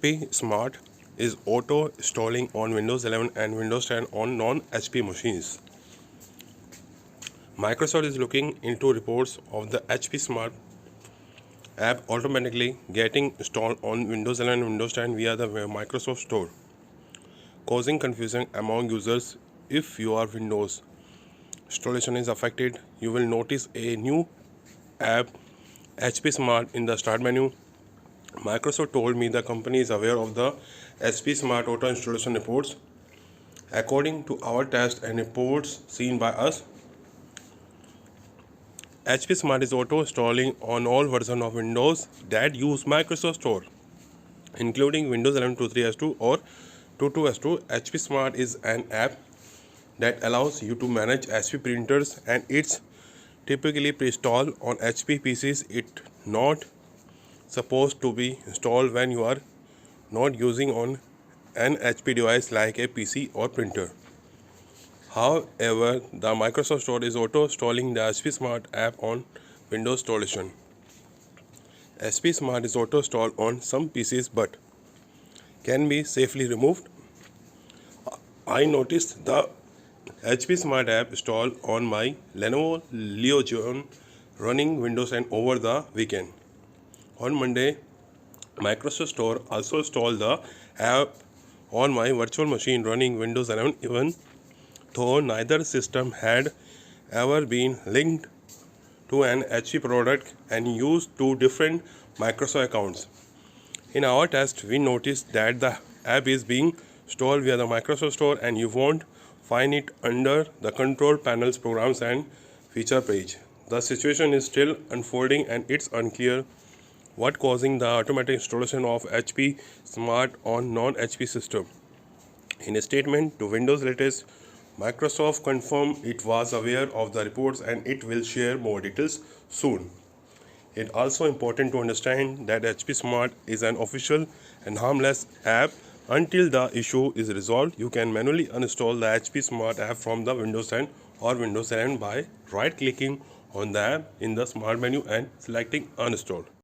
HP Smart is auto installing on Windows 11 and Windows 10 on non-HP machines. Microsoft is looking into reports of the HP Smart app automatically getting installed on Windows 11 and Windows 10 via the Microsoft Store, causing confusion among users. If your Windows installation is affected, you will notice a new app HP Smart in the start menu. Microsoft told me the company is aware of the HP Smart Auto installation reports. According to our test and reports seen by us, HP Smart is auto installing on all versions of Windows that use Microsoft Store, including Windows 11 23S2 or 22S2. HP Smart is an app that allows you to manage HP printers, and it's typically pre-installed on HP PCs. It's not supposed to be installed when you are not using on an HP device like a PC or printer. However, the Microsoft Store is auto-installing the HP Smart app on Windows installation. HP Smart is auto-installed on some PCs but can be safely removed. I noticed the HP Smart app installed on my Lenovo Legion running Windows 10 over the weekend. On Monday, Microsoft Store also installed the app on my virtual machine running Windows 11, even though neither system had ever been linked to an HP product and used two different Microsoft accounts. In our test, we noticed that the app is being installed via the Microsoft Store and you won't find it under the control panel's programs and feature page. The situation is still unfolding and it's unclear what causing the automatic installation of HP Smart on non-HP system. In a statement to Windows latest, Microsoft confirmed it was aware of the reports and it will share more details soon. It's also important to understand that HP Smart is an official and harmless app. Until the issue is resolved, you can manually uninstall the HP Smart app from the Windows 10 or Windows 11 by right-clicking on the app in the Smart menu and selecting Uninstall.